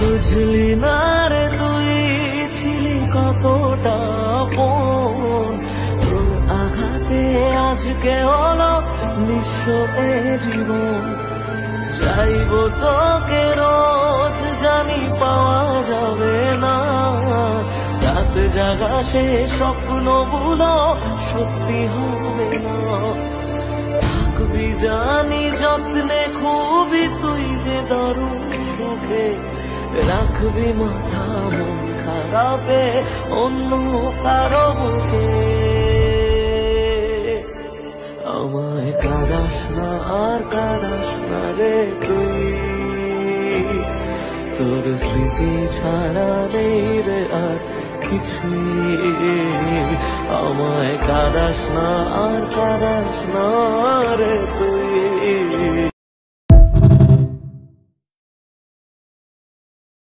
বুঝলি না রে তুই ছিলি কতটা আপন, তোর আঘাতে আজকে হলো নিঃস্ব এ জীবন। চাইব তোকে রোজ, জানি পাওয়া যাবে না, রাত জাগা সে স্বপ্নগুলো সত্যি হবে না। থাকবি জানি যত্নে খুবই তুই যে দারুণ সুখে, রাখবি মাথা মন খারাপে অন্য কারো বুকে। আমায় কাঁদাস না আর কাঁদাস না রে তুই, তোর স্মৃতি ছাড়া নেই রে আর কিছুই। আমায় কাঁদাস না আর কাঁদাস না রে তুই।